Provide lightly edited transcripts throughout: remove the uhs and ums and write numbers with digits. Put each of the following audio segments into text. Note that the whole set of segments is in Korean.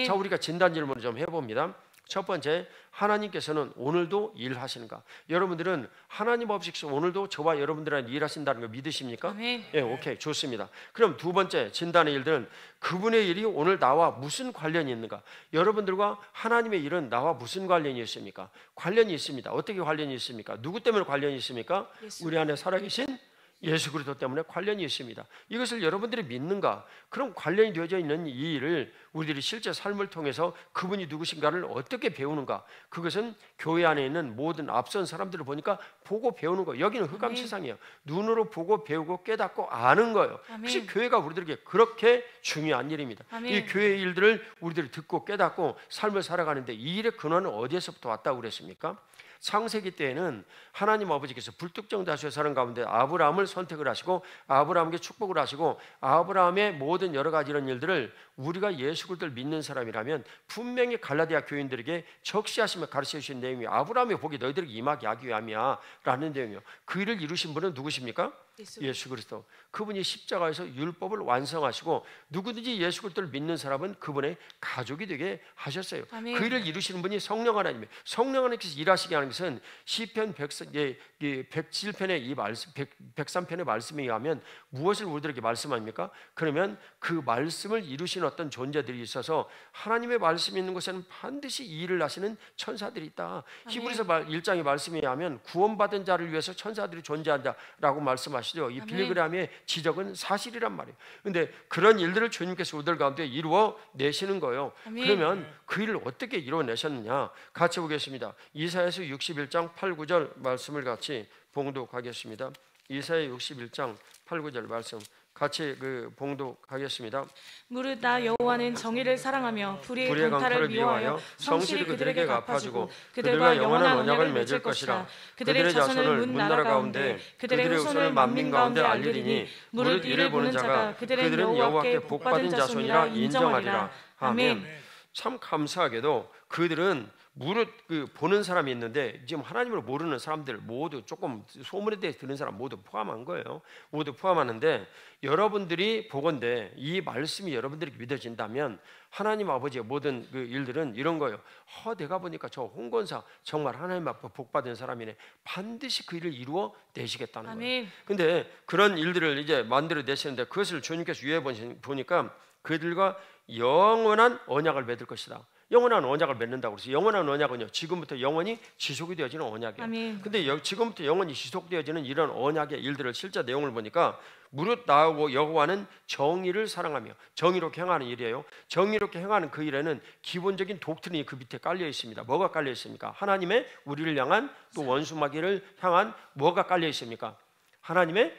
자, 우리가 진단 질문을 좀 해봅니다. 첫 번째, 하나님께서는 오늘도 일하시는가? 여러분들은 하나님 없이 오늘도 저와 여러분들한테 일하신다는 거 믿으십니까? 아멘. 예, 오케이, 좋습니다. 그럼 두 번째 진단의 일들은 그분의 일이 오늘 나와 무슨 관련이 있는가? 여러분들과 하나님의 일은 나와 무슨 관련이 있습니까? 관련이 있습니다. 어떻게 관련이 있습니까? 누구 때문에 관련이 있습니까? 우리 안에 살아계신 예수 그리스도 때문에 관련이 있습니다. 이것을 여러분들이 믿는가? 그럼 관련이 되어져 있는 이 일을 우리들이 실제 삶을 통해서 그분이 누구신가를 어떻게 배우는가? 그것은 교회 안에 있는 모든 앞선 사람들을 보니까 보고 배우는 거예요. 여기는 흑암 세상이에요. 눈으로 보고 배우고 깨닫고 아는 거예요. 그래서 교회가 우리들에게 그렇게 중요한 일입니다. 이 교회의 일들을 우리들이 듣고 깨닫고 삶을 살아가는데 이 일의 근원은 어디에서부터 왔다고 그랬습니까? 창세기 때에는 하나님 아버지께서 불특정 다수의 사람 가운데 아브라함을 선택을 하시고 아브라함에게 축복을 하시고 아브라함의 모든 여러 가지 이런 일들을 우리가 예수 그리스도를 믿는 사람이라면 분명히 갈라디아 교인들에게 적시하시며 가르쳐 주신 내용이 아브라함의 복이 너희들에게 임하게 하기 위함이야 라는 내용이요. 그 일을 이루신 분은 누구십니까? 예수 그리스도. 그분이 십자가에서 율법을 완성하시고 누구든지 예수 그리스도를 믿는 사람은 그분의 가족이 되게 하셨어요. 그 일을 이루시는 분이 성령 하나님이에요. 성령 하나님께서 일하시게 하는 것은 시편 107편의 이 말씀, 103편의 말씀에 의하면 무엇을 우리들에게 말씀합니까? 그러면 그 말씀을 이루시는 어떤 존재들이 있어서 하나님의 말씀이 있는 곳에는 반드시 이 일을 하시는 천사들이 있다. 히브리서 1장의 말씀에 의하면 구원받은 자를 위해서 천사들이 존재한다라고 말씀하시죠. 이 빌리그람의 지적은 사실이란 말이에요. 그런데 그런 일들을 주님께서 우리들 가운데 이루어 내시는 거예요. 그러면 그 일을 어떻게 이루어내셨느냐? 같이 보겠습니다. 이사야서 61장 8, 9절 말씀을 같이 봉독하겠습니다. 이사야 61장 8, 9절 말씀 같이 봉독하겠습니다. 무릇 나 여호와는 정의를 사랑하며 불의의 강탈을 미워하여 성실히 그들에게 갚아주고 그들과 영원한 언약을 맺을 것이라. 그들의 자손을 문 나라 가운데 그들의 후손을 만민 가운데 알리리니 무릇 이를 보는 자가 그들은 여호와께 복받은 자손이라 인정하리라. 아멘. 참 감사하게도 그들은 무릇 보는 사람이 있는데 지금 하나님을 모르는 사람들 모두 조금 소문에 대해 듣는 사람 모두 포함한 거예요. 모두 포함하는데 여러분들이 보건대 이 말씀이 여러분들에게 믿어진다면 하나님 아버지의 모든 그 일들은 이런 거예요. 내가 보니까 저 홍건사 정말 하나님 앞에 복받은 사람이네. 반드시 그 일을 이루어 내시겠다는 거예요. 근데 그런 일들을 이제 만들어 내시는데 그것을 주님께서 유해 보니까 그들과 영원한 언약을 맺을 것이다. 영원한 언약을 맺는다고 그래서 영원한 언약은요 지금부터 영원히 지속이 되어지는 언약이에요. 근데 지금부터 영원히 지속되어지는 이런 언약의 일들을 실제 내용을 보니까 무릇 나하고 여호와는 정의를 사랑하며 정의롭게 행하는 일이에요. 정의롭게 행하는 그 일에는 기본적인 독트린이 그 밑에 깔려 있습니다. 뭐가 깔려 있습니까? 하나님의 우리를 향한 또 원수마귀를 향한 뭐가 깔려 있습니까? 하나님의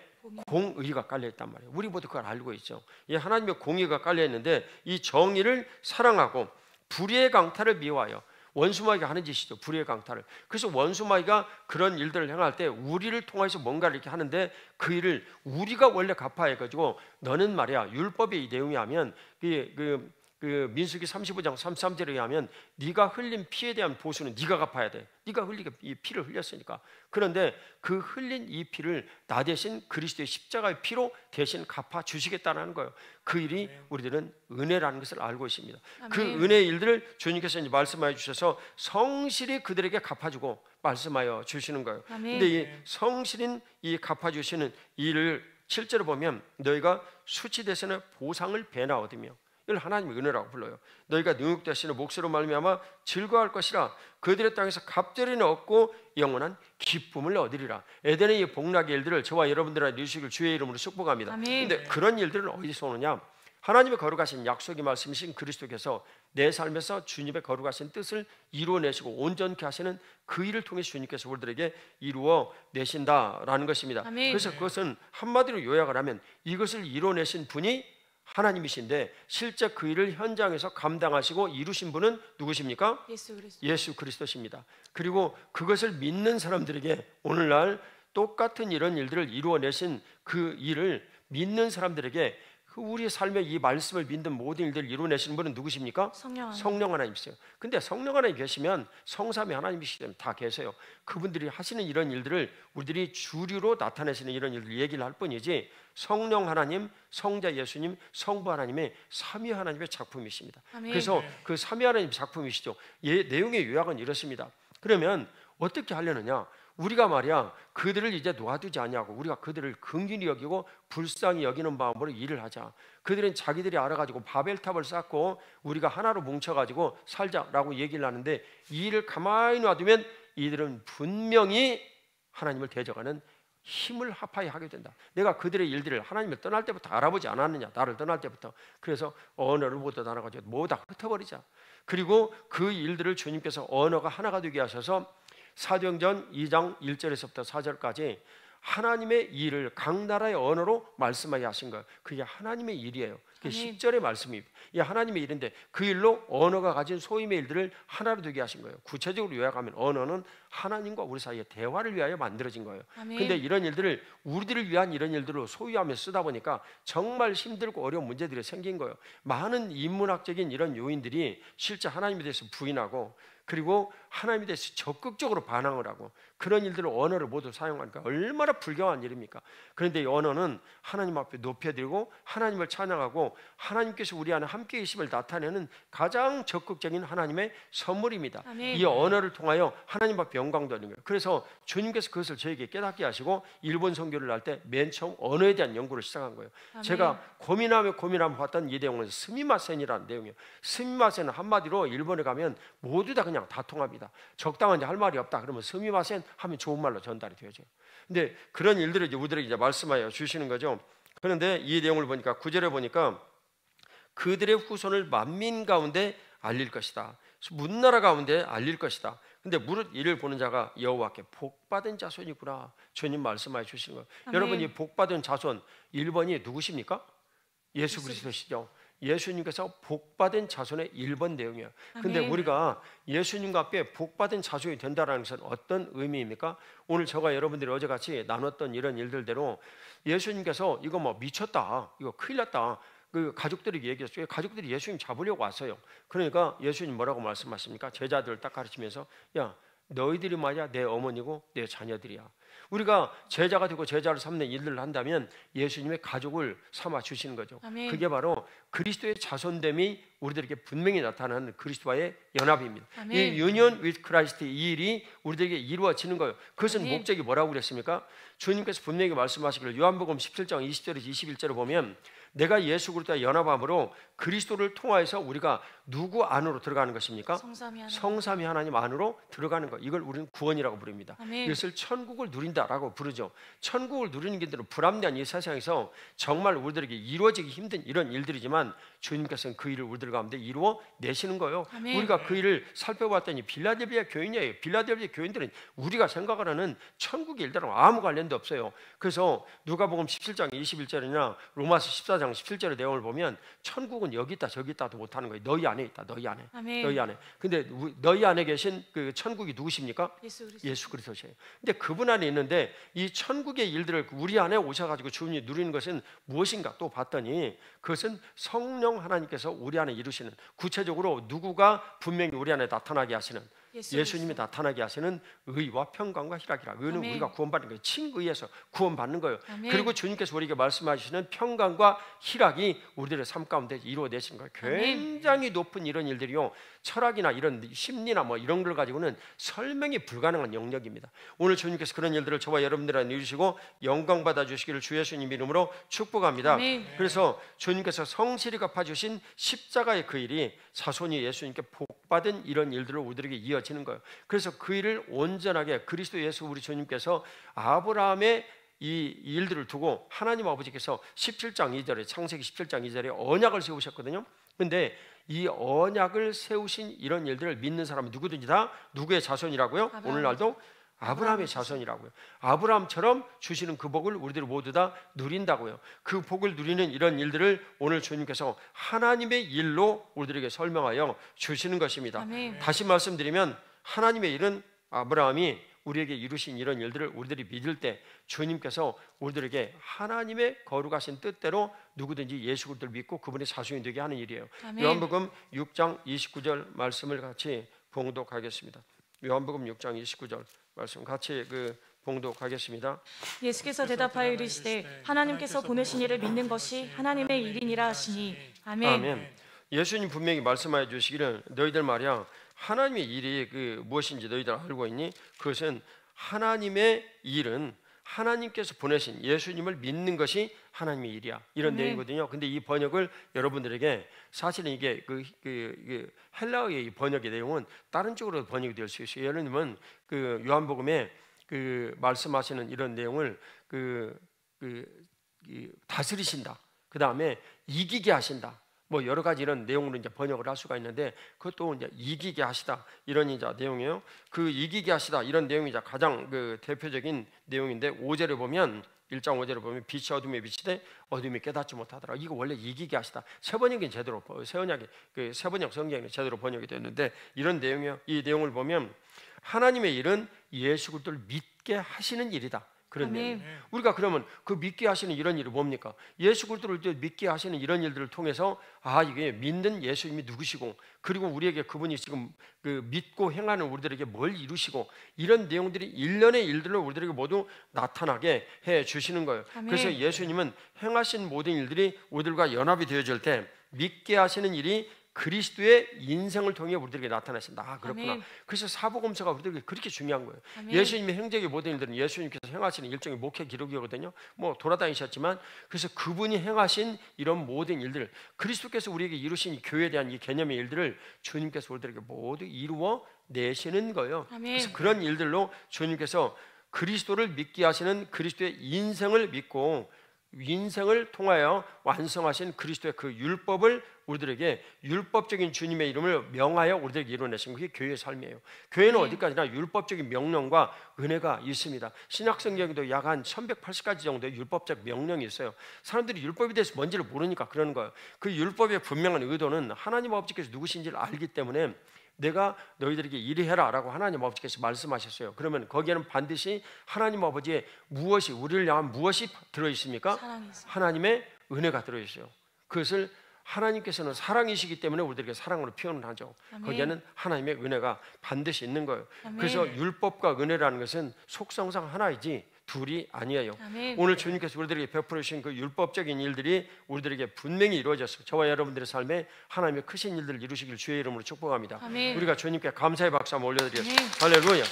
공의가 깔려 있단 말이에요. 우리 모두 그걸 알고 있죠. 이 하나님의 공의가 깔려 있는데 이 정의를 사랑하고 불의의 강탈을 미워하여 원수마귀가 하는 짓이죠. 불의의 강탈을. 그래서 원수마귀가 그런 일들을 행할 때 우리를 통해서 뭔가를 이렇게 하는데 그 일을 우리가 원래 갚아야 해가지고 너는 말이야 율법의 이 내용이 하면 그 민수기 35장 33절에 의하면 네가 흘린 피에 대한 보수는 네가 갚아야 돼. 네가 흘리게 이 피를 흘렸으니까. 그런데 그 흘린 이 피를 나 대신 그리스도의 십자가의 피로 대신 갚아 주시겠다는 거예요. 그 일이 우리들은 은혜라는 것을 알고 있습니다. 그 은혜의 일들을 주님께서 이제 말씀하여 주셔서 성실히 그들에게 갚아주고 말씀하여 주시는 거예요. 근데 이 성실인 이 갚아주시는 일을 실제로 보면 너희가 수치 대신에 보상을 배나 얻으며 이걸 하나님의 은혜라고 불러요. 너희가 능욕 대신에 몫으로 말미암아 즐거워할 것이라. 그들의 땅에서 갑절이는 얻고 영원한 기쁨을 얻으리라. 에덴의 이 복락의 일들을 저와 여러분들의 누리시길 주의 이름으로 축복합니다. 그런데 그런 일들은 어디서 오느냐? 하나님의 거룩하신 약속의 말씀이신 그리스도께서 내 삶에서 주님의 거룩하신 뜻을 이루어내시고 온전케 하시는 그 일을 통해 주님께서 우리들에게 이루어 내신다라는 것입니다. 그래서 그것은 한마디로 요약을 하면 이것을 이루어내신 분이 하나님이신데 실제 그 일을 현장에서 감당하시고 이루신 분은 누구십니까? 예수 그리스도십니다. 그리고 그것을 믿는 사람들에게 오늘날 똑같은 이런 일들을 이루어내신 그 일을 믿는 사람들에게 그 우리의 삶에 이 말씀을 믿는 모든 일들을 이루어내시는 분은 누구십니까? 성령 하나님이세요. 근데 성령 하나님 계시면 성삼위 하나님이시기 때문에 다 계세요. 그분들이 하시는 이런 일들을 우리들이 주류로 나타내시는 이런 일들 얘기를 할 뿐이지, 성령 하나님, 성자 예수님, 성부 하나님의 삼위 하나님의 작품이십니다. 아멘. 그래서 그 삼위 하나님 작품이시죠. 내용의 요약은 이렇습니다. 그러면 어떻게 하려느냐? 우리가 말이야 그들을 이제 놓아두지 아니하고 우리가 그들을 긍휼히 여기고 불쌍히 여기는 마음으로 일을 하자. 그들은 자기들이 알아가지고 바벨탑을 쌓고 우리가 하나로 뭉쳐가지고 살자라고 얘기를 하는데, 이 일을 가만히 놔두면 이들은 분명히 하나님을 대적하는 힘을 합하여 하게 된다. 내가 그들의 일들을 하나님을 떠날 때부터 알아보지 않았느냐, 나를 떠날 때부터. 그래서 언어를 모두 나눠가지고 모두 다 흩어버리자. 그리고 그 일들을 주님께서 언어가 하나가 되게 하셔서 사도행전 2장 1절에서부터 4절까지 하나님의 일을 각 나라의 언어로 말씀하게 하신 거예요. 그게 하나님의 일이에요. 그게 10절의 말씀입니다. 이 하나님의 일인데 그 일로 언어가 가진 소임의 일들을 하나로 되게 하신 거예요. 구체적으로 요약하면 언어는 하나님과 우리 사이의 대화를 위하여 만들어진 거예요. 근데 이런 일들을 우리들을 위한 이런 일들로 소유하며 쓰다 보니까 정말 힘들고 어려운 문제들이 생긴 거예요. 많은 인문학적인 이런 요인들이 실제 하나님에 대해서 부인하고, 그리고 하나님에 대해서 적극적으로 반항을 하고, 그런 일들을 언어를 모두 사용하니까 얼마나 불경한 일입니까? 그런데 이 언어는 하나님 앞에 높여드리고 하나님을 찬양하고 하나님께서 우리 안에 함께 계심을 나타내는 가장 적극적인 하나님의 선물입니다. 아멘. 이 언어를 통하여 하나님 앞에 영광 돌리는 거예요. 그래서 주님께서 그것을 저에게 깨닫게 하시고 일본 선교를 할 때 맨 처음 언어에 대한 연구를 시작한 거예요. 아멘. 제가 고민하며 봤던 이 내용은 스미마센이라는 내용이에요. 스미마센은 한마디로 일본에 가면 모두 다 그냥 다 통합니다. 적당한 할 말이 없다 그러면 스미마센 하면 좋은 말로 전달이 되죠. 근데 그런 일들을 이제 우리들에게 이제 말씀하여 주시는 거죠. 그런데 이 내용을 보니까 9절에 보니까 그들의 후손을 만민 가운데 알릴 것이다. 문나라 가운데 알릴 것이다. 근데 무릇 이를 보는 자가 여호와께 복받은 자손이구나. 주님 말씀하여 주시는 거예요. 여러분, 이 복받은 자손 1번이 누구십니까? 예수 그리스도시죠. 예수님께서 복받은 자손의 1번 내용이에요. 근데 우리가 예수님과 함께 복받은 자손이 된다는 것은 어떤 의미입니까? 오늘 저가 여러분들이 어제같이 나눴던 이런 일들대로 예수님께서 이거 뭐 미쳤다, 이거 큰일 났다, 그 가족들에게 얘기했어요. 가족들이 예수님 잡으려고 왔어요. 그러니까 예수님 뭐라고 말씀하십니까? 제자들을 딱 가르치면서, 야, 너희들이 말이야 내 어머니고 내 자녀들이야. 우리가 제자가 되고 제자를 삼는 일들을 한다면 예수님의 가족을 삼아 주시는 거죠. 아멘. 그게 바로 그리스도의 자손됨이 우리들에게 분명히 나타나는 그리스도와의 연합입니다. 아멘. 이 union with Christ, 이 일이 우리들에게 이루어지는 거예요. 그것은 아멘. 목적이 뭐라고 그랬습니까? 주님께서 분명히 말씀하시기를 요한복음 17장 20절에서 21절을 보면, 내가 예수 그리스도와 연합함으로 그리스도를 통하여서 우리가 누구 안으로 들어가는 것입니까? 성삼위 하나님 안으로 들어가는 것. 이걸 우리는 구원이라고 부릅니다. 아멘. 이것을 천국을 누린다라고 부르죠. 천국을 누리는 길들은 불합리한 이 세상에서 정말 우리들에게 이루어지기 힘든 이런 일들이지만 주님께서는 그 일을 우리들 가운데 이루어 내시는 거예요. 아멘. 우리가 그 일을 살펴봤더니 빌라델비아 교인이에요. 빌라델비아 교인들은 우리가 생각하는 천국의 일들은 아무 관련도 없어요. 그래서 누가복음 17장 21절이나 로마서 14장 17절의 내용을 보면 천국은 여기 있다 저기 있다도 못하는 거예요. 너희 안에 있다. 너희 안에. 아멘. 너희 안에. 근데 너희 안에 계신 그 천국이 누구십니까? 예수 그리스도시에요. 근데 그분 안에 있는데 이 천국의 일들을 우리 안에 오셔가지고 주님이 누리는 것은 무엇인가 또 봤더니 그것은 성령 하나님께서 우리 안에 이루시는, 구체적으로 누구가 분명히 우리 안에 나타나게 하시는, 예수님이 나타나게 하시는 의와 평강과 희락이라. 의는 아멘. 우리가 구원받는 거예요. 칭의에서 구원받는 거예요. 아멘. 그리고 주님께서 우리에게 말씀하시는 평강과 희락이 우리들의 삶 가운데 이루어내시는 거예요. 굉장히 높은 이런 일들이요, 철학이나 이런 심리나 뭐 이런 걸 가지고는 설명이 불가능한 영역입니다. 오늘 주님께서 그런 일들을 저와 여러분들한테 이루시고 영광 받아 주시기를 주 예수님 이름으로 축복합니다. 아멘. 그래서 주님께서 성실히 갚아주신 십자가의 그 일이 자손이 예수님께 복받은 이런 일들을 우리들에게 이어지는 거예요. 그래서 그 일을 온전하게 그리스도 예수 우리 주님께서 아브라함의 이 일들을 두고 하나님 아버지께서 17장 2절에 창세기 17장 2절에 언약을 세우셨거든요. 근데 이 언약을 세우신 이런 일들을 믿는 사람은 누구든지 다 누구의 자손이라고요? 오늘날도 아브라함의 자손이라고요. 아브라함처럼 주시는 그 복을 우리들 모두 다 누린다고요. 그 복을 누리는 이런 일들을 오늘 주님께서 하나님의 일로 우리들에게 설명하여 주시는 것입니다. 아멘. 다시 말씀드리면 하나님의 일은 아브라함이 우리에게 이루신 이런 일들을 우리들이 믿을 때 주님께서 우리들에게 하나님의 거룩하신 뜻대로 누구든지 예수 그리스도를 믿고 그분의 자손이 되게 하는 일이에요. 아멘. 요한복음 6장 29절 말씀을 같이 봉독하겠습니다. 요한복음 6장 29절 말씀 같이 봉독하겠습니다. 예수께서 대답하여 이르시되 하나님께서 보내신 이를 믿는 것이 하나님의 일이니라 하시니 아멘. 아멘. 예수님 분명히 말씀하여 주시기를 너희들 말이야 하나님의 일이 무엇인지 너희들 알고 있니? 그것은 하나님의 일은 하나님께서 보내신 예수님을 믿는 것이 하나님의 일이야. 이런 내용이거든요. 근데 이 번역을 여러분들에게 사실은 이게 헬라어의 이 번역의 내용은 다른 쪽으로 번역이 될 수 있어요. 예를 들면 요한복음에 말씀하시는 이런 내용을 다스리신다. 그 다음에 이기게 하신다. 뭐 여러 가지 이런 내용으로 이제 번역을 할 수가 있는데 그것도 이제 이기게 하시다 이런 이제 내용이에요. 이기게 하시다 이런 내용이 이제 가장 대표적인 내용인데 5절에 보면 1장 5절에 보면 빛이 어둠에 비치되 어둠이 깨닫지 못하더라. 이거 원래 이기게 하시다. 새 번역이 제대로 새 번역 성경이 제대로 번역이 됐는데 이런 내용이요. 이 내용을 보면 하나님의 일은 예수 그리스도를 믿게 하시는 일이다. 그런 내용. 우리가 그러면 믿게 하시는 이런 일이 뭡니까? 예수 그리스도를 믿게 하시는 이런 일들을 통해서 이게 믿는 예수님이 누구시고 그리고 우리에게 그분이 지금 믿고 행하는 우리들에게 뭘 이루시고 이런 내용들이 일련의 일들로 우리들에게 모두 나타나게 해 주시는 거예요. 아멘. 그래서 예수님은 행하신 모든 일들이 우리들과 연합이 되어질 때 믿게 하시는 일이 그리스도의 인생을 통해 우리들에게 나타나신다. 그렇구나. 아멘. 그래서 사복음서가 우리들에게 그렇게 중요한 거예요. 아멘. 예수님의 행적의 모든 일들은 예수님께서 행하시는 일종의 목회 기록이거든요. 뭐 돌아다니셨지만 그래서 그분이 행하신 이런 모든 일들, 그리스도께서 우리에게 이루신 이 교회에 대한 이 개념의 일들을 주님께서 우리들에게 모두 이루어 내시는 거예요. 아멘. 그래서 그런 일들로 주님께서 그리스도를 믿게 하시는 그리스도의 인생을 믿고 인생을 통하여 완성하신 그리스도의 율법을 우리들에게 율법적인 주님의 이름을 명하여 우리들에게 이루어내신 그게 교회의 삶이에요. 교회는 어디까지나 율법적인 명령과 은혜가 있습니다. 신약성경에도 약 한 1180가지 정도의 율법적 명령이 있어요. 사람들이 율법에 대해서 뭔지를 모르니까 그러는 거예요. 그 율법의 분명한 의도는 하나님 아버지께서 누구신지를 알기 때문에 내가 너희들에게 이리 해라 라고 하나님 아버지께서 말씀하셨어요. 그러면 거기에는 반드시 하나님 아버지의 우리를 향한 무엇이 들어있습니까? 하나님의 은혜가 들어있어요. 그것을 하나님께서는 사랑이시기 때문에 우리들에게 사랑으로 표현을 하죠. 아멘. 거기에는 하나님의 은혜가 반드시 있는 거예요. 아멘. 그래서 율법과 은혜라는 것은 속성상 하나이지 둘이 아니에요. 아멘. 오늘 주님께서 우리들에게 베풀어 주신 율법적인 일들이 우리들에게 분명히 이루어졌어요. 저와 여러분들의 삶에 하나님의 크신 일들을 이루시길 주의 이름으로 축복합니다. 아멘. 우리가 주님께 감사의 박수 한번 올려드리겠습니다. 아멘. 할렐루야.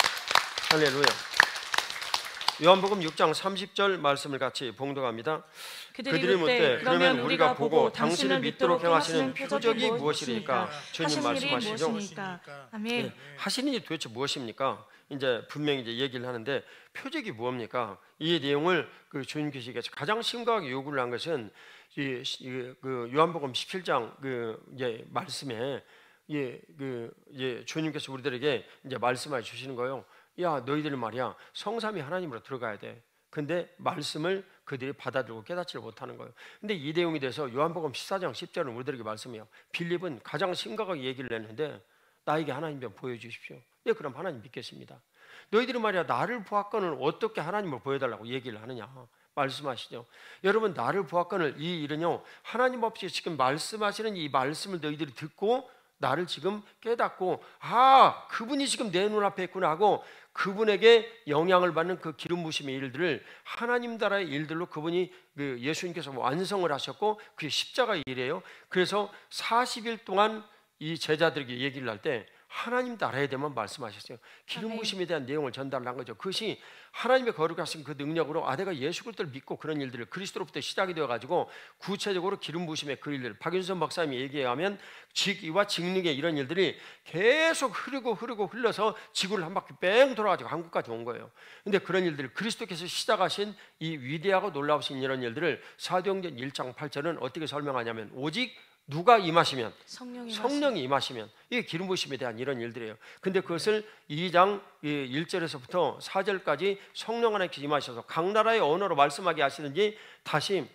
할렐루야. 요한복음 6장 30절 말씀을 같이 봉독합니다. 그들이 묻되 그러면 우리가 보고 당신을 믿도록 행하시는 표적이 무엇이니까? 주님 말씀하시죠. 아멘. 네. 하시는 일이 도대체 무엇입니까? 이제 분명히 이제 얘기를 하는데 표적이 무엇입니까? 이 내용을 주님께서 가장 심각하게 요구를 한 것은 요한복음 17장 말씀에 주님께서 우리들에게 이제 말씀해 주시는 거예요. 야, 너희들 말이야 성삼위 하나님으로 들어가야 돼. 근데 말씀을 그들이 받아들고 깨닫지를 못하는 거예요. 근데 이 내용에 대해서 요한복음 14장 10절은 우리들에게 말씀해요. 빌립은 가장 심각하게 얘기를 했는데 나에게 하나님 좀 보여주십시오. 네, 그럼 하나님 믿겠습니다. 너희들이 말이야 나를 보았거늘 어떻게 하나님을 보여달라고 얘기를 하느냐 말씀하시죠. 여러분 나를 보았거늘 이 일은요 하나님 없이 지금 말씀하시는 이 말씀을 너희들이 듣고 나를 지금 깨닫고 그분이 지금 내 눈앞에 있구나 하고 그분에게 영향을 받는 그 기름 부심의 일들을 하나님 나라의 일들로 그분이 예수님께서 완성을 하셨고 그게 십자가의 일이에요. 그래서 40일 동안 이 제자들에게 얘기를 할 때 하나님 나라에 대해만 말씀하셨어요. 기름 부심에 대한 내용을 전달한 거죠. 그것이 하나님의 거룩하신 그 능력으로 내가 예수 그리스도를 믿고 그런 일들을 그리스도로부터 시작이 되어가지고 구체적으로 기름 부심의 그 일들 박윤선 박사님이 얘기하면 직위와 직능의 이런 일들이 계속 흘러서 지구를 한 바퀴 뺑 돌아가지고 한국까지 온 거예요. 근데 그런 일들을 그리스도께서 시작하신 이 위대하고 놀라우신 이런 일들을 사도행전 1장 8절은 어떻게 설명하냐면 오직 누가 임하시면 성령이 임하시면 이게 기름 부심에 대한 이런 일들이에요. 근데 그것을 2장 1절에서부터 4절까지 성령 하나님께서 임하셔서 각 나라의 언어로 말씀하게 하시는지 다시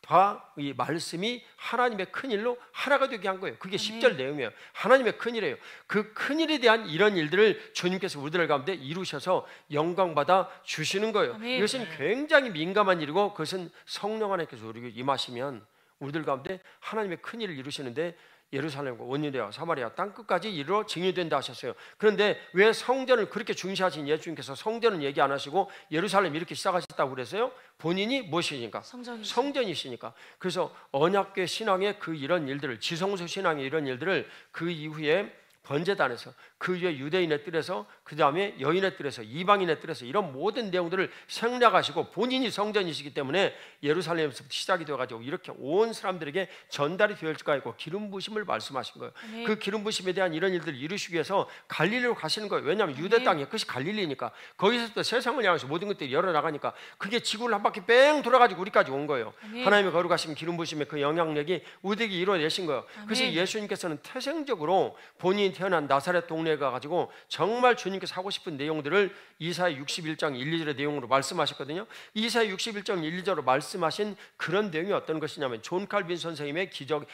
다 이 말씀이 하나님의 큰일로 하나가 되게 한 거예요. 그게 10절 내용이에요. 하나님의 큰일이에요. 그 큰일에 대한 이런 일들을 주님께서 우리들 가운데 이루셔서 영광받아 주시는 거예요. 이것은 굉장히 민감한 일이고, 그것은 성령 하나님께서 우리에게 임하시면 우리들 가운데 하나님의 큰일을 이루시는데 예루살렘과 원유대와 사마리아 땅끝까지 이르러 증인된다 하셨어요. 그런데 왜 성전을 그렇게 중시하신 예수님께서 성전은 얘기 안 하시고 예루살렘 이렇게 시작하셨다고 그랬어요? 본인이 무엇이니까? 성전이시니까. 그래서 언약궤 신앙의 그 이런 일들을, 지성소 신앙의 이런 일들을 그 이후에 번제단에서, 그 위에 유대인의 뜰에서, 그 다음에 여인의 뜰에서, 이방인의 뜰에서 이런 모든 내용들을 생략하시고 본인이 성전이시기 때문에 예루살렘에서부터 시작이 되어가지고 이렇게 온 사람들에게 전달이 되어 있을 있고 기름 부심을 말씀하신 거예요. 그 기름 부심에 대한 이런 일들을 이루시기 위해서 갈릴리로 가시는 거예요. 왜냐하면 유대 땅이 끝이 갈릴리니까 거기서부터 세상을 향해서 모든 것들이 열어나가니까 그게 지구를 한 바퀴 뺑 돌아가지고 우리까지 온 거예요. 하나님의 거룩하신 기름 부심의 그 영향력이 우리에게 이루어내신 거예요. 그래서 예수님께서는 태생적으로 본인이 태어난 나사렛 동네에 가가지고 정말 주님께서 하고 싶은 내용들을 이사야 61장 1, 2절의 내용으로 말씀하셨거든요. 이사야 61장 1, 2절로 말씀하신 그런 내용이 어떤 것이냐면, 존 칼빈 선생님의 기적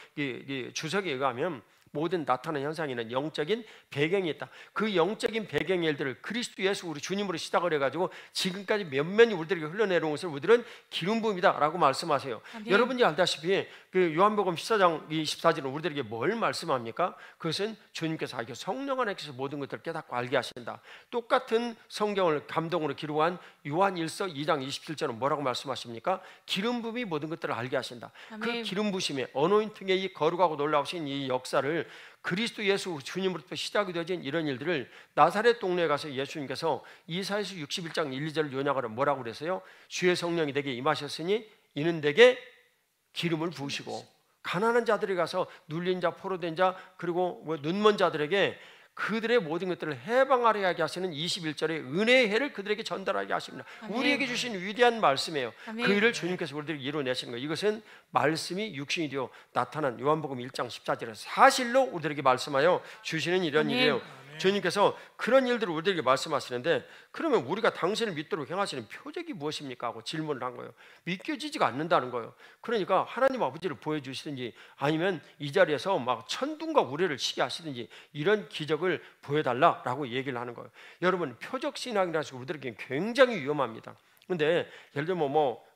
주석에 의하면 모든 나타나는 현상에는 영적인 배경이 있다. 그 영적인 배경의 일들을 그리스도 예수 우리 주님으로 시작을 해가지고 지금까지 몇몇이 우리들에게 흘러내려온 것을 우리들은 기름 부음이다 라고 말씀하세요. 여러분이 알다시피 그 요한복음 14장 24절은 우리들에게 뭘 말씀합니까? 그것은 주님께서 성령 안에서 모든 것들을 깨닫고 알게 하신다. 똑같은 성경을 감동으로 기록한 요한 1서 2장 27절은 뭐라고 말씀하십니까? 기름 부음이 모든 것들을 알게 하신다. 그 기름 부심의 어노인팅의 이 거룩하고 놀라우신 이 역사를 그리스도 예수 주님으로부터 시작이 되어진 이런 일들을 나사렛 동네에 가서 예수님께서 이사야서 61장 1, 2절을 요약하러 뭐라고 그랬어요? 주의 성령이 내게 임하셨으니 이는 내게 기름을 부으시고 가난한 자들에 가서 눌린 자, 포로된 자, 그리고 눈먼 자들에게 그들의 모든 것들을 해방하려 하게 하시는 21절의 은혜의 해를 그들에게 전달하게 하십니다. 우리에게 주신 위대한 말씀이에요. 그 일을 주님께서 우리들에게 이루어내시는 거예요. 이것은 말씀이 육신이 되어 나타난 요한복음 1장 14절에 사실로 우리들에게 말씀하여 주시는 이런 일이에요. 주님께서 그런 일들을 우리들에게 말씀하시는데, 그러면 우리가 당신을 믿도록 행하시는 표적이 무엇입니까? 하고 질문을 한 거예요. 믿겨지지가 않는다는 거예요. 그러니까 하나님 아버지를 보여주시든지 아니면 이 자리에서 막 천둥과 우레를 치게 하시든지 이런 기적을 보여달라라고 얘기를 하는 거예요. 여러분, 표적 신앙이라는 것이 우리들에게 굉장히 위험합니다. 근데 예를 들면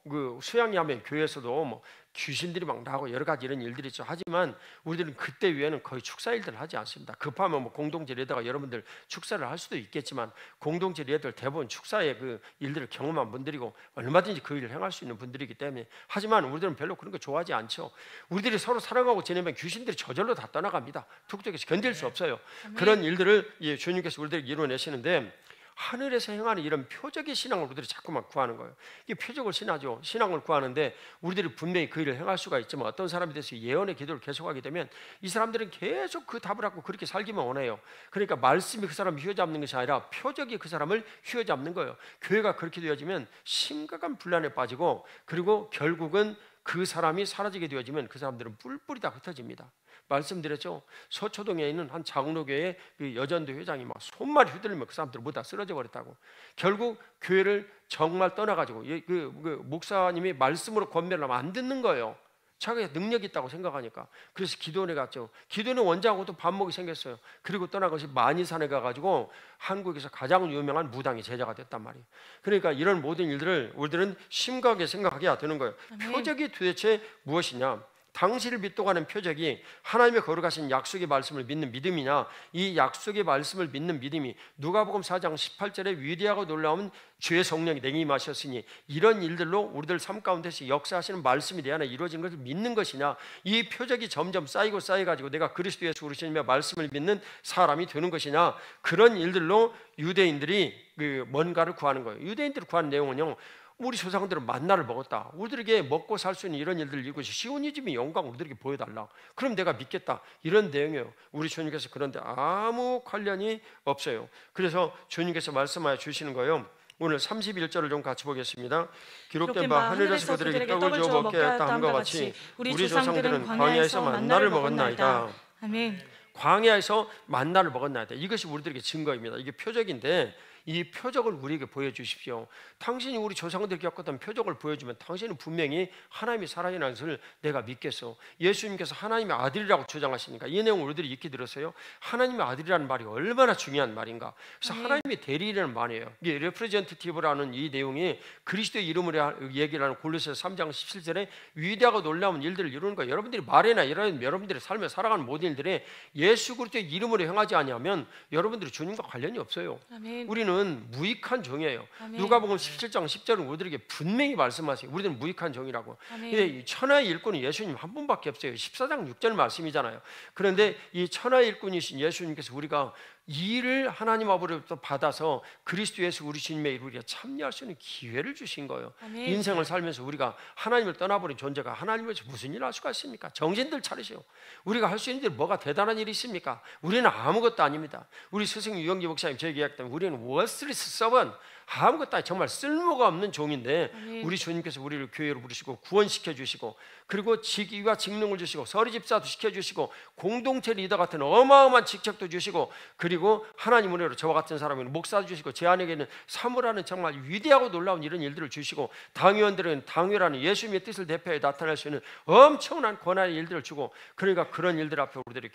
그 수양이 하면 교회에서도 뭐 귀신들이 막 나오고 여러 가지 이런 일들이 있죠. 하지만 우리들은 그때 외에는 거의 축사 일들을 하지 않습니다. 급하면 뭐 공동체 리더가 여러분들 축사를 할 수도 있겠지만 공동체 리더들 대부분 축사의 그 일들을 경험한 분들이고 얼마든지 그 일을 행할 수 있는 분들이기 때문에, 하지만 우리들은 별로 그런 거 좋아하지 않죠. 우리들이 서로 사랑하고 지내면 귀신들이 저절로 다 떠나갑니다. 툭툭해서 견딜 수 없어요. 그런 일들을 주님께서 우리들에게 이루어내시는데, 하늘에서 행하는 이런 표적의 신앙을 우리들이 자꾸만 구하는 거예요. 이게 표적을 신하죠. 신앙을 구하는데 우리들이 분명히 그 일을 행할 수가 있지만 어떤 사람이 돼서 예언의 기도를 계속하게 되면 이 사람들은 계속 그 답을 갖고 그렇게 살기만 원해요. 그러니까 말씀이 그 사람을 휘어잡는 것이 아니라 표적이 그 사람을 휘어잡는 거예요. 교회가 그렇게 되어지면 심각한 분란에 빠지고, 그리고 결국은 그 사람이 사라지게 되어지면 그 사람들은 뿔뿔이 다 흩어집니다. 말씀드렸죠. 서초동에 있는 한 장로교회 그 여전도 회장이 막 손발이 휘둘리면 그 사람들 모두 다 쓰러져 버렸다고. 결국 교회를 정말 떠나가지고 그 목사님이 말씀으로 권면을 하면 안 듣는 거예요. 자기가 능력이 있다고 생각하니까. 그래서 기도원에 갔죠. 기도원의 원장하고도 반목이 생겼어요. 그리고 떠나가서 만이산에 가가지고 한국에서 가장 유명한 무당의 제자가 됐단 말이에요. 그러니까 이런 모든 일들을 우리들은 심각하게 생각해야 되는 거예요. 표적이 도대체 무엇이냐? 당신을 믿도록 하는 표적이 하나님의 거룩하신 약속의 말씀을 믿는 믿음이냐, 이 약속의 말씀을 믿는 믿음이 누가복음 4장 18절에 위대하고 놀라운 주의 성령이 내게 임하셨으니 이런 일들로 우리들 삶 가운데서 역사하시는 말씀이 내 안에 이루어지는 것을 믿는 것이냐, 이 표적이 점점 쌓이고 쌓여가지고 내가 그리스도 예수 우리 주님의 말씀을 믿는 사람이 되는 것이냐, 그런 일들로 유대인들이 뭔가를 구하는 거예요. 유대인들이 구하는 내용은요, 우리 조상들은 만나를 먹었다. 우리들에게 먹고 살 수 있는 이런 일들을 이루고 시온이즘의 영광을 우리들에게 보여달라. 그럼 내가 믿겠다. 이런 내용이에요. 우리 주님께서 그런데 아무 관련이 없어요. 그래서 주님께서 말씀하여 주시는 거예요. 오늘 31절을 좀 같이 보겠습니다. 기록된 바 하늘에서 그들에게 떡을 주어 먹게 했다 함과 같이 우리 조상들은 광야에서 만나를 먹었나이다. 아멘. 광야에서 만나를 먹었나이다. 이것이 우리들에게 증거입니다. 이게 표적인데 이 표적을 우리에게 보여주십시오. 당신이 우리 조상들이 겪었던 표적을 보여주면 당신은 분명히 하나님이 살아계시는 것을 내가 믿겠어. 예수님께서 하나님의 아들이라고 주장하시니까 이 내용을 우리들이 익히 들었어요. 하나님의 아들이라는 말이 얼마나 중요한 말인가. 그래서 하나님의 대리라는 말이에요. 이게 레프레젠티티브라는 이 내용이 그리스도의 이름으로 얘기를 하는 골로새서 3장 17절에 위대하고 놀라운 일들을 이루는 거예요. 여러분들이 말이나 이런 여러분들의 삶에 살아가는 모든 일들이 예수 그리스도의 이름으로 행하지 아니하면 여러분들이 주님과 관련이 없어요. 아멘. 우리는 무익한 종이에요. 아멘. 누가복음 17장 10절은 우리들에게 분명히 말씀하세요. 우리는 무익한 종이라고. 아멘. 근데 천하의 일꾼은 예수님 한 분밖에 없어요. 14장 6절 말씀이잖아요. 그런데 이 천하의 일꾼이신 예수님께서 우리가 이 일을 하나님 아버지로부터 받아서 그리스도 예수 우리 주님의 일을 우리가 참여할 수 있는 기회를 주신 거예요. 아멘. 인생을 살면서 우리가 하나님을 떠나버린 존재가 하나님에서 무슨 일을 할 수가 있습니까? 정신들 차리세요. 우리가 할 수 있는 일 뭐가 대단한 일이 있습니까? 우리는 아무것도 아닙니다. 우리 스승 유영기 목사님 저에게 이야기했다면 우리는 월스트리트 서번, 아무것도 아니 정말 쓸모가 없는 종인데 아멘. 우리 주님께서 우리를 교회로 부르시고 구원시켜 주시고 그리고 직위와 직능을 주시고 서리집사도 시켜주시고 공동체 리더 같은 어마어마한 직책도 주시고 그리고 하나님 은혜로 저와 같은 사람에게는 목사도 주시고 제 안에게는 사모라는 정말 위대하고 놀라운 이런 일들을 주시고 당위원들은 당회라는 예수님의 뜻을 대표해 나타낼 수 있는 엄청난 권한의 일들을 주고 그러니까 그런 일들 앞에 우리들이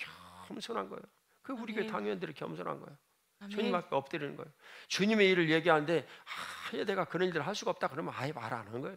겸손한 거예요. 그 우리 교회 당위원들이 겸손한 거예요. 아멘. 주님 앞에 엎드리는 거예요. 주님의 일을 얘기하는데 내가 그런 일들을 할 수가 없다 그러면 아예 말 안 하는 거예요.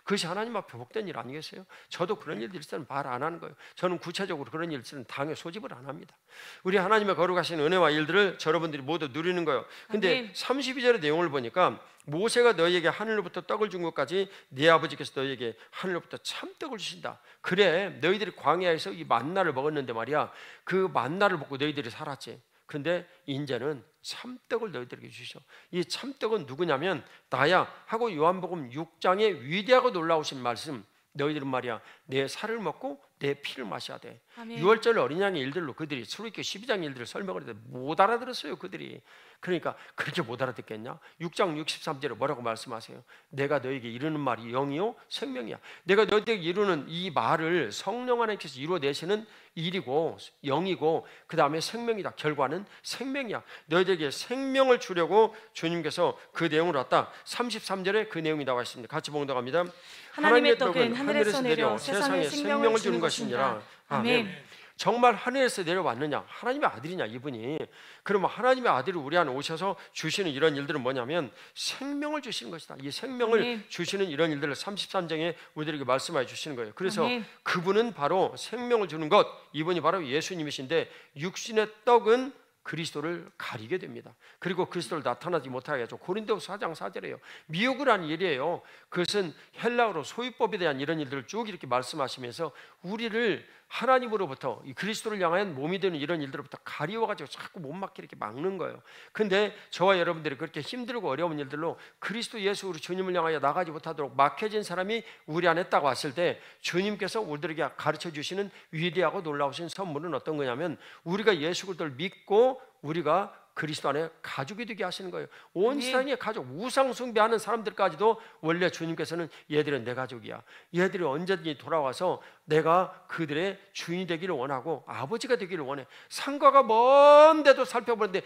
그것이 하나님 앞에 복된 일 아니겠어요? 저도 그런 일들이 있으면 말 안 하는 거예요. 저는 구체적으로 그런 일을 있으면 당에 소집을 안 합니다. 우리 하나님의 거룩하신 은혜와 일들을 여러분들이 모두 누리는 거예요. 근데 32절의 내용을 보니까 모세가 너희에게 하늘로부터 떡을 준 것까지 네 아버지께서 너희에게 하늘로부터 참떡을 주신다. 그래 너희들이 광야에서 이 만나를 먹었는데 말이야 그 만나를 먹고 너희들이 살았지. 근데 이제는 참떡을 너희들에게 주시오. 이 참떡은 누구냐면 나야 하고 요한복음 6장의 위대하고 놀라우신 말씀 너희들은 말이야 내 살을 먹고 내 피를 마셔야 돼. 아멘. 6월절 어린 양의 일들로 그들이 출애굽기 12장 일들을 설명을 했는데 못 알아들었어요. 그들이. 그러니까 그렇게 못 알아듣겠냐? 6장 63절에 뭐라고 말씀하세요? 내가 너에게 이르는 말이 영이요 생명이야. 내가 너에게 이루는 이 말을 성령 하나님께서 이루어내시는 일이고 영이고 그 다음에 생명이다. 결과는 생명이야. 너희들에게 생명을 주려고 주님께서 그 내용을 왔다. 33절에 그 내용이 나와 있습니다. 같이 봉독합니다. 하나님의 떡은 하늘에서 내려 세상에 생명을 주는 것이니라. 아멘. 정말 하늘에서 내려왔느냐? 하나님의 아들이냐 이분이? 그러면 하나님의 아들이 우리 안에 오셔서 주시는 이런 일들은 뭐냐면 생명을 주시는 것이다. 이 생명을 아멘. 주시는 이런 일들을 33장에 우리들에게 말씀해 주시는 거예요. 그래서 아멘. 그분은 바로 생명을 주는 것, 이분이 바로 예수님이신데 육신의 떡은 그리스도를 가리게 됩니다. 그리고 그리스도를 나타나지 못하게 하죠. 고린도후서 4장 4절이에요. 미혹을 하는 일이에요. 그것은 헬라어로 소유법에 대한 이런 일들을 쭉 이렇게 말씀하시면서 우리를 하나님으로부터 이 그리스도를 향한 몸이 되는 이런 일들로부터 가리워가지고 자꾸 못 막게 이렇게 막는 거예요. 근데 저와 여러분들이 그렇게 힘들고 어려운 일들로 그리스도 예수 우리 주님을 향하여 나가지 못하도록 막혀진 사람이 우리 안에 딱 왔을 때 주님께서 우리들에게 가르쳐 주시는 위대하고 놀라우신 선물은 어떤 거냐면 우리가 예수 그리스도를 믿고 우리가 그리스도 안에 가족이 되게 하시는 거예요. 온 세상의 가족, 우상 숭배하는 사람들까지도 원래 주님께서는 얘들은 내 가족이야. 얘들이 언제든지 돌아와서 내가 그들의 주인이 되기를 원하고 아버지가 되기를 원해. 상가가 먼데도 살펴보는데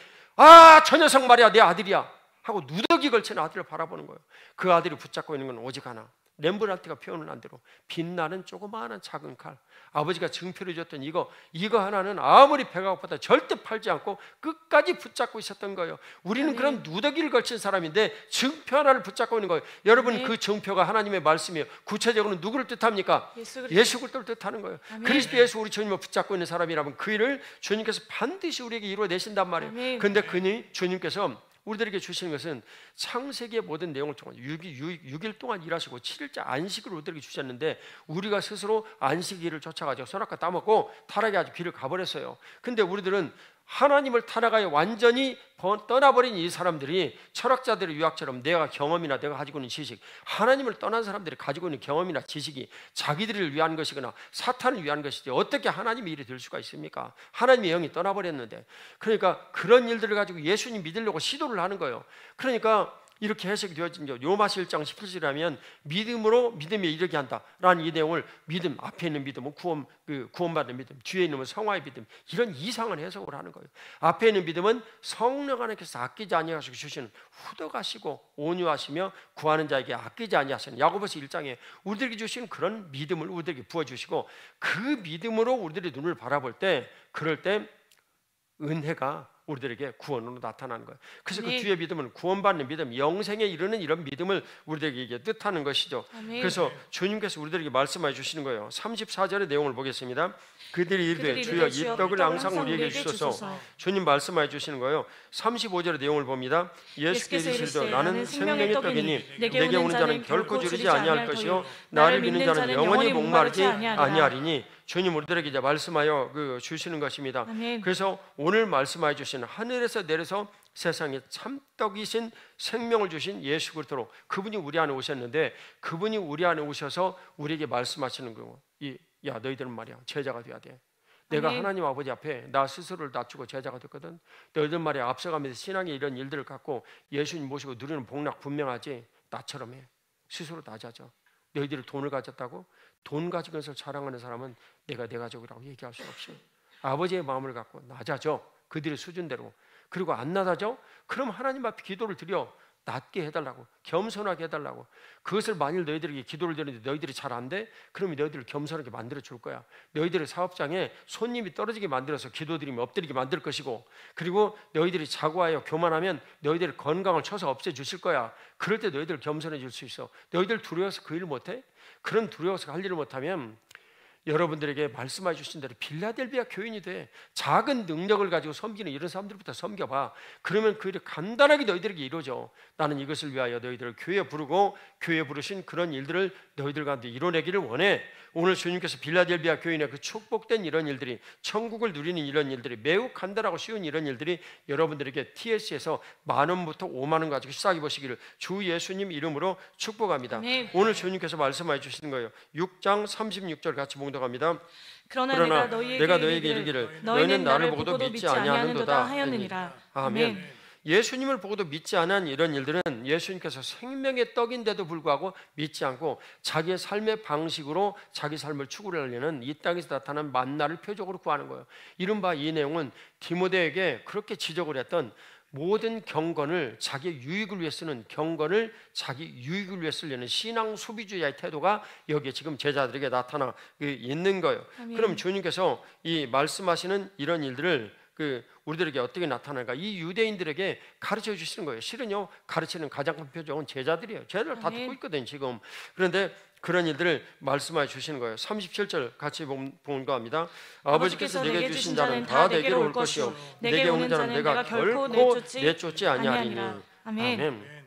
저 녀석 말이야 내 아들이야 하고 누더기 걸친 아들을 바라보는 거예요. 그 아들이 붙잡고 있는 건 오직 하나. 렘브란트가 표현한 대로 빛나는 조그마한 작은 칼. 아버지가 증표를 줬던 이거 하나는 아무리 배가 고파도 절대 팔지 않고 끝까지 붙잡고 있었던 거예요. 우리는 그런 누더기를 걸친 사람인데 증표 하나를 붙잡고 있는 거예요. 여러분 그 증표가 하나님의 말씀이에요. 구체적으로는 누구를 뜻합니까? 예수 그리스도를 뜻하는 거예요. 아멘. 그리스도 예수 우리 주님을 붙잡고 있는 사람이라면 그 일을 주님께서 반드시 우리에게 이루어내신단 말이에요. 그런데 주님께서 우리들에게 주시는 것은 창세기의 모든 내용을 통해 6일 동안 일하시고 7일째 안식을 우리들에게 주셨는데 우리가 스스로 안식일을 쫓아가지고 선악과 따먹고 타락에 아주 길을 가버렸어요. 근데 우리들은 하나님을 타락하여 완전히 떠나버린 이 사람들이 철학자들의 유학처럼 내가 경험이나 내가 가지고 있는 지식, 하나님을 떠난 사람들이 가지고 있는 경험이나 지식이 자기들을 위한 것이거나 사탄을 위한 것이지 어떻게 하나님의 일이 될 수가 있습니까? 하나님의 영이 떠나버렸는데. 그러니까 그런 일들을 가지고 예수님 믿으려고 시도를 하는 거예요. 그러니까 이렇게 해석이 되어진 게 요마서 1장 17절이라면 믿음으로 믿음에 이르게 한다라는 이 내용을 믿음, 앞에 있는 믿음은 구원받는 믿음, 뒤에 있는 성화의 믿음, 이런 이상한 해석을 하는 거예요. 앞에 있는 믿음은 성령 하나님께서 아끼지 아니하시고 주시는 후덕하시고 온유하시며 구하는 자에게 아끼지 아니하시는 야고보서 1장에 우리들에게 주시는 그런 믿음을 우리들에게 부어주시고, 그 믿음으로 우리들의 눈을 바라볼 때, 그럴 때 은혜가 우리들에게 구원으로 나타나는 거예요. 그래서 그 뒤에 믿음은 구원받는 믿음, 영생에 이르는 이런 믿음을 우리들에게 뜻하는 것이죠. 그래서 주님께서 우리들에게 말씀해 주시는 거예요. 34절의 내용을 보겠습니다. 그들이 이르되 주여 이 떡을 항상 우리에게 주소서. 주님 말씀해 주시는 거예요. 35절의 내용을 봅니다. 예수께서 이르시되 나는 생명의 떡이니 내게 오는 자는 결코 주르지 아니할 것이요 나를 믿는 자는 영원히 목마르지 아니하리니. 주님 우리들에게 이제 말씀하여 주시는 것입니다. 그래서 오늘 말씀하여 주시는 하늘에서 내려서 세상에 참떡이신 생명을 주신 예수 그리스도로, 그분이 우리 안에 오셨는데, 그분이 우리 안에 오셔서 우리에게 말씀하시는 거고, 야 너희들은 말이야 제자가 돼야 돼. 내가 하나님 아버지 앞에 나 스스로를 낮추고 제자가 됐거든. 너희들 말이야 앞서가면서 신앙의 이런 일들을 갖고 예수님 모시고 누리는 복락 분명하지. 나처럼 해. 스스로 낮아져. 너희들이 돈을 가졌다고? 돈 가진 것을 자랑하는 사람은 내가 내 가족이라고 얘기할 수 없이 아버지의 마음을 갖고 낮아져. 그들의 수준대로. 그리고 안 낮아져? 그럼 하나님 앞에 기도를 드려. 낮게 해달라고, 겸손하게 해달라고. 그것을 만일 너희들에게 기도를 드리는데 너희들이 잘 안 돼? 그러면 너희들을 겸손하게 만들어 줄 거야. 너희들의 사업장에 손님이 떨어지게 만들어서 기도드리면 엎드리게 만들 것이고, 그리고 너희들이 자고하여 교만하면 너희들의 건강을 쳐서 없애 주실 거야. 그럴 때 너희들 겸손해질 수 있어. 너희들 두려워서 그 일을 못해? 그런 두려워서 할 일을 못하면 여러분들에게 말씀해 주신 대로 빌라델비아 교인이 돼. 작은 능력을 가지고 섬기는 이런 사람들부터 섬겨봐. 그러면 그 일이 간단하게 너희들에게 이루어져. 나는 이것을 위하여 너희들을 교회에 부르고 교회에 부르신 그런 일들을 너희들 가운데 이뤄내기를 원해. 오늘 주님께서 빌라델비아 교인의 그 축복된 이런 일들이, 천국을 누리는 이런 일들이, 매우 간단하고 쉬운 이런 일들이 여러분들에게 TS에서 10,000원부터 50,000원 가지고 시작해 보시기를 주 예수님 이름으로 축복합니다. 오늘 주님께서 말씀해 주시는 거예요. 6장 36절 같이 봉독합니다. 그러나 내가 너희에게 이르기를 너희는 나를 보고도 믿지 아니하는도다 하였느니라. 아멘. 예수님을 보고도 믿지 않은 이런 일들은 예수님께서 생명의 떡인데도 불구하고 믿지 않고 자기의 삶의 방식으로 자기 삶을 추구하려는 이 땅에서 나타난 만나를 표적으로 구하는 거예요. 이른바 이 내용은 디모데에게 그렇게 지적을 했던 모든 경건을 자기의 유익을 위해 쓰는, 경건을 자기 유익을 위해 쓰려는 신앙 소비주의의 태도가 여기에 지금 제자들에게 나타나 있는 거예요. 아멘. 그럼 주님께서 이 말씀하시는 이런 일들을 우리들에게 어떻게 나타나는가? 이 유대인들에게 가르쳐 주시는 거예요. 실은요, 가르치는 가장 큰 표적은 제자들이에요. 제자들 다 듣고 있거든 지금. 그런데 그런 일들을 말씀해 주시는 거예요. 37절 같이 본거합니다. 아버지께서 내게 주신 자는 다 내게로 올 것이요 내게 오는 자는 내가 결코 내쫓지 아니하리니. 아멘.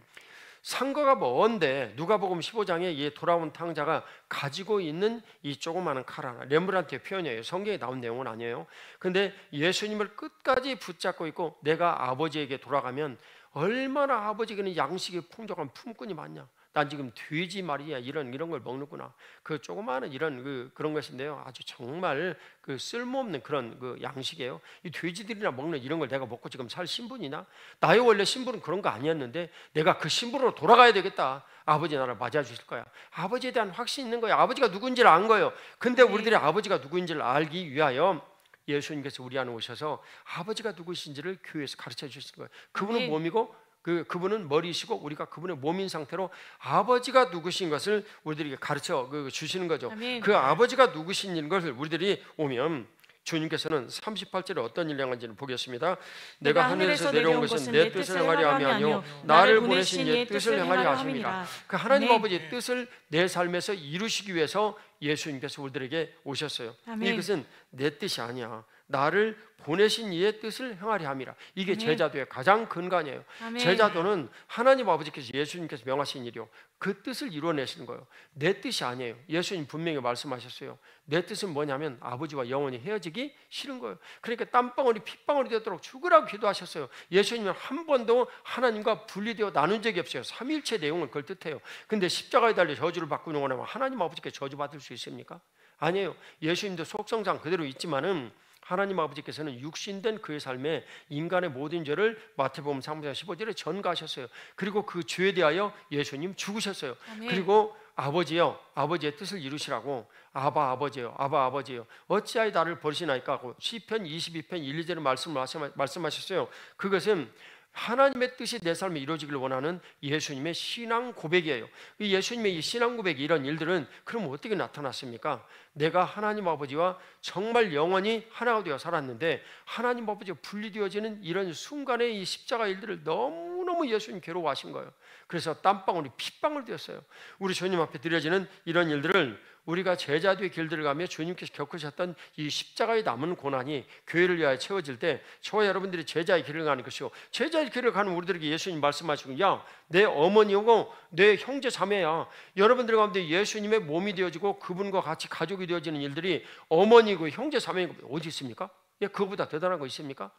상거가 뭔데 누가복음 15장에 이 돌아온 탕자가 가지고 있는 이 조그마한 칼 하나, 렘브란트의 표현이에요. 성경에 나온 내용은 아니에요. 그런데 예수님을 끝까지 붙잡고 있고 내가 아버지에게 돌아가면 얼마나 아버지에게는 양식이 풍족한 품꾼이 많냐. 난 지금 돼지 말이야 이런 걸 먹는구나. 그 조그마한 이런 그런 것인데요. 아주 정말 쓸모없는 그런 양식이에요. 이 돼지들이나 먹는 이런 걸 내가 먹고 지금 살 신분이나? 나의 원래 신분은 그런 거 아니었는데 내가 그 신분으로 돌아가야 되겠다. 아버지 나를 맞아 주실 거야. 아버지에 대한 확신이 있는 거예요. 아버지가 누군지를 안 거예요. 근데 우리들이 아버지가 누구인지를 알기 위하여 예수님께서 우리 안에 오셔서 아버지가 누구신지를 교회에서 가르쳐 주신 거예요. 그분은 몸이고 그분은 머리시고 우리가 그분의 몸인 상태로 아버지가 누구신 것을 우리들에게 가르쳐 주시는 거죠. 아멘. 그 아버지가 누구신 것을 우리들이 오면 주님께서는 38절에 어떤 일을 행한지를 보겠습니다. 내가 하늘에서 내려온 것은 내 뜻을 행하려 함이 아니요 나를 보내신 예 뜻을 행하려 하심이라. 그 하나님 아버지의 뜻을 내 삶에서 이루시기 위해서 예수님께서 우리들에게 오셨어요. 아멘. 이것은 내 뜻이 아니야. 나를 보내신 이의 뜻을 행하려 함이라. 이게 아멘. 제자도의 가장 근간이에요. 아멘. 제자도는 하나님 아버지께서 예수님께서 명하신 일이요, 그 뜻을 이루어내시는 거예요. 내 뜻이 아니에요. 예수님 분명히 말씀하셨어요. 내 뜻은 뭐냐면 아버지와 영원히 헤어지기 싫은 거예요. 그러니까 땀방울이 핏방울이 되도록 죽으라고 기도하셨어요. 예수님은 한 번도 하나님과 분리되어 나눈 적이 없어요. 삼위일체 내용은 그걸 뜻해요. 근데 십자가에 달려 저주를 받고 영원하면 하나님 아버지께 저주받을 수 있습니까? 아니에요. 예수님도 속성상 그대로 있지만은 하나님 아버지께서는 육신된 그의 삶에 인간의 모든 죄를 마태복음 3장 15절에 전가하셨어요. 그리고 그 죄에 대하여 예수님 죽으셨어요. 아멘. 그리고 아버지여, 아버지의 뜻을 이루시라고 아바 아버지요, 아바 아버지요, 어찌하여 나를 버리시나이까 하고 시편 22편 1, 2절의 말씀하셨어요. 그것은 하나님의 뜻이 내 삶에 이루어지길 원하는 예수님의 신앙 고백이에요. 예수님의 이 신앙 고백, 이런 일들은 그럼 어떻게 나타났습니까? 내가 하나님 아버지와 정말 영원히 하나가 되어 살았는데 하나님 아버지와 분리되어지는 이런 순간의 이 십자가 일들을 너무너무 예수님 괴로워하신 거예요. 그래서 땀방울이 핏방울 되었어요. 우리 주님 앞에 드려지는 이런 일들을 우리가 제자도의 길들을 가며 주님께서 겪으셨던 이 십자가에 남은 고난이 교회를 위하여 채워질 때 저와 여러분들이 제자의 길을 가는 것이요, 제자의 길을 가는 우리들에게 예수님 말씀하시고, 야, 내 어머니고 내 형제 자매야, 여러분들 가운데 예수님의 몸이 되어지고 그분과 같이 가족이 되어지는 일들이 어머니고 형제 자매이고 어디 있습니까? 예, 그거보다 대단한 거 있습니까?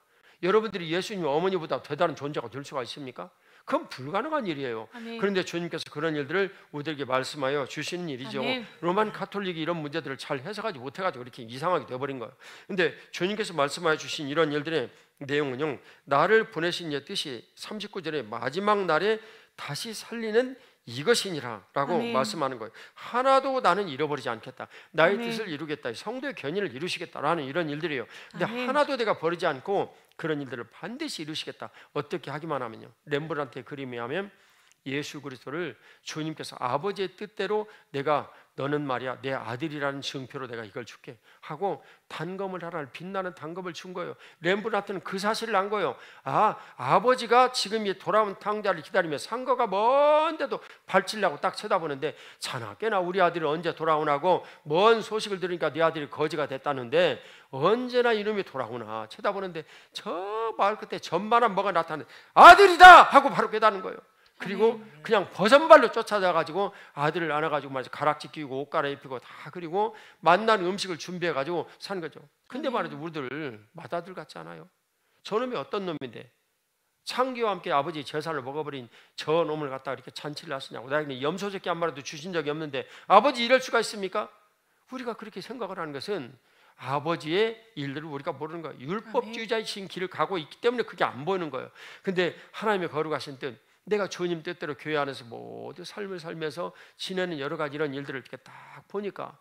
여러분들이 예수님 어머니보다 대단한 존재가 될 수가 있습니까? 그건 불가능한 일이에요. 아멘. 그런데 주님께서 그런 일들을 우리에게 말씀하여 주시는 일이죠. 아멘. 로만 가톨릭이 이런 문제들을 잘 해석하지 못해가지고 이렇게 이상하게 되어버린 거예요. 그런데 주님께서 말씀하여 주신 이런 일들의 내용은요, 나를 보내신 이의 뜻이 39절에 마지막 날에 다시 살리는 이것이니라 라고 아멘. 말씀하는 거예요. 하나도 나는 잃어버리지 않겠다, 나의 아멘. 뜻을 이루겠다, 성도의 견인을 이루시겠다라는 이런 일들이에요. 근데 아멘. 하나도 내가 버리지 않고 그런 일들을 반드시 이루시겠다. 어떻게 하기만 하면요, 렘브란트의 그림에 하면 예수 그리스도를 주님께서 아버지의 뜻대로 내가 너는 말이야 내 아들이라는 증표로 내가 이걸 줄게 하고 단검을 하나를 빛나는 단검을 준 거예요. 렘브란트는 그 사실을 안 거예요. 아, 아버지가 지금 이 돌아온 탕자를 기다리며 상거가 먼데도 발치려고 딱 쳐다보는데 자나 깨나 우리 아들이 언제 돌아오나고 먼 소식을 들으니까 네 아들이 거지가 됐다는데 언제나 이놈이 돌아오나 쳐다보는데 저 마을 끝에 전만한 뭐가 나타나는데 아들이다 하고 바로 깨닫는 거예요. 그리고 그냥 버선발로 쫓아가가지고 아들을 안아가지고 말이죠, 가락지 끼고 옷 갈아입히고 다, 그리고 맛난 음식을 준비해가지고 사는 거죠. 근데 말이죠, 우리들 맏아들 같지 않아요? 저놈이 어떤 놈인데 창기와 함께 아버지 제사를 먹어버린 저 놈을 갖다가 이렇게 잔치를 하시냐고, 나에게 염소 새끼 한 마리도 주신 적이 없는데 아버지 이럴 수가 있습니까? 우리가 그렇게 생각을 하는 것은 아버지의 일들을 우리가 모르는 거예요. 율법주의자이신 길을 가고 있기 때문에 그게 안 보이는 거예요. 근데 하나님의 거룩하신 뜻, 내가 주님 뜻대로 교회 안에서 모두 삶을 살면서 지내는 여러 가지 이런 일들을 이렇게 딱 보니까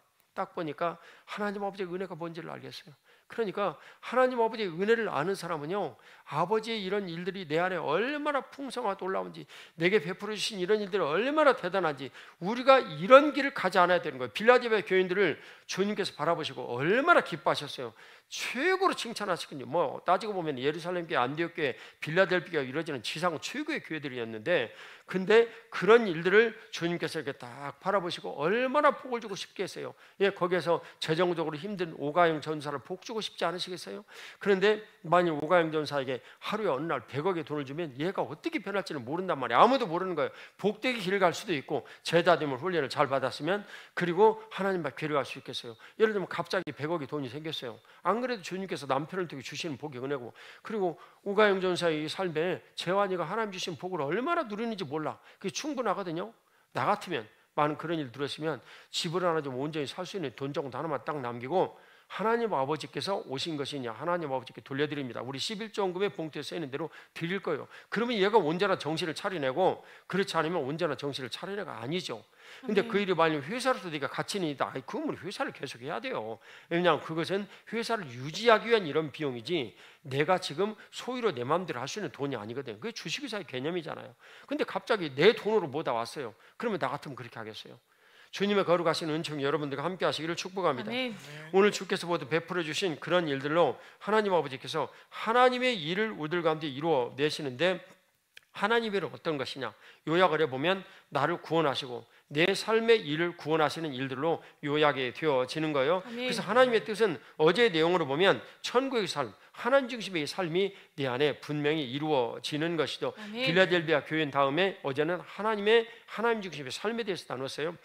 하나님 아버지의 은혜가 뭔지를 알겠어요. 그러니까 하나님 아버지의 은혜를 아는 사람은요, 아버지의 이런 일들이 내 안에 얼마나 풍성하게 올라온지, 내게 베풀어 주신 이런 일들이 얼마나 대단한지, 우리가 이런 길을 가지 않아야 되는 거예요. 빌라델피아 교인들을 주님께서 바라보시고 얼마나 기뻐하셨어요. 최고로 칭찬하시군요. 뭐 따지고 보면 예루살렘 교회, 안디옥 교회, 빌라델피아가 이루어지는 지상 최고의 교회들이었는데, 근데 그런 일들을 주님께서 이렇게 딱 바라보시고 얼마나 복을 주고 싶게 했어요. 예, 거기에서 재정적으로 힘든 오가영 전사를 복 주고 싶지 않으시겠어요? 그런데 만일 오가영 전사에게 하루에 어느 날 100억의 돈을 주면 얘가 어떻게 변할지는 모른단 말이에요. 아무도 모르는 거예요. 복되게 길을 갈 수도 있고 제자됨을 훈련을 잘 받았으면 그리고 하나님 앞에 길을 갈 수 있겠어요. 예를 들면 갑자기 100억의 돈이 생겼어요. 안 그래도 주님께서 남편을 통해 주시는 복이 은혜고, 그리고 오가영 전사의 삶에 재환이가 하나님 주신 복을 얼마나 누리는지 몰라. 그게 충분하거든요. 나 같으면 많은 그런 일 들었으면 집을 하나 좀 온전히 살 수 있는 돈 정도 하나만 딱 남기고 하나님 아버지께서 오신 것이냐 하나님 아버지께 돌려드립니다. 우리 11조원금의 봉투에 쓰이는 대로 드릴 거예요. 그러면 얘가 온전한 정신을 차려내고, 그렇지 않으면 온전한 정신을 차려내가 아니죠. 근데 그 일이 만약 회사로서 네가 갇히는 일이다, 그러면 회사를 계속 해야 돼요. 왜냐하면 그것은 회사를 유지하기 위한 이런 비용이지 내가 지금 소유로 내 마음대로 할 수 있는 돈이 아니거든요. 그게 주식회사의 개념이잖아요. 근데 갑자기 내 돈으로 뭐다 왔어요. 그러면 나 같으면 그렇게 하겠어요? 주님의 거룩하신 은총 여러분들과 함께 하시기를 축복합니다. 아멘. 오늘 주께서 모두 베풀어 주신 그런 일들로 하나님 아버지께서 하나님의 일을 우리들 가운데 이루어 내시는데, 하나님의 일은 어떤 것이냐, 요약을 해보면 나를 구원하시고 내 삶의 일을 구원하시는 일들로 요약이 되어지는 거예요. 아멘. 그래서 하나님의 뜻은 어제의 내용으로 보면 천국의 삶, 하나님 중심의 삶이 내 안에 분명히 이루어지는 것이죠. 빌라델피아 교인 다음에 어제는 하나님 중심의 삶에 대해서 나눴어요.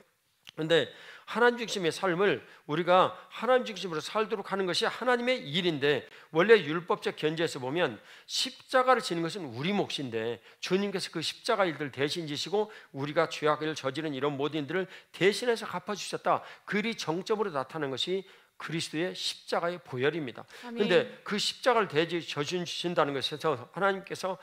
그런데 하나님 중심의 삶을 우리가 하나님 중심으로 살도록 하는 것이 하나님의 일인데, 원래 율법적 견지에서 보면 십자가를 지는 것은 우리 몫인데 주님께서 그 십자가 일들 대신 지시고 우리가 죄악을 저지른 이런 모든 일들을 대신해서 갚아주셨다. 그리 정점으로 나타나는 것이 그리스도의 십자가의 보혈입니다. 아멘. 그런데 그 십자가를 대지 져주신다는 것에서 하나님께서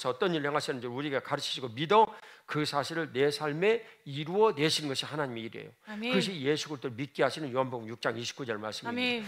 어떤 일을 행하셨는지 우리가 가르치시고 믿어 그 사실을 내 삶에 이루어 내시는 것이 하나님의 일이에요. 아멘. 그것이 예수 그리스도를 믿게 하시는 요한복음 6장 29절 말씀입니다. 아멘.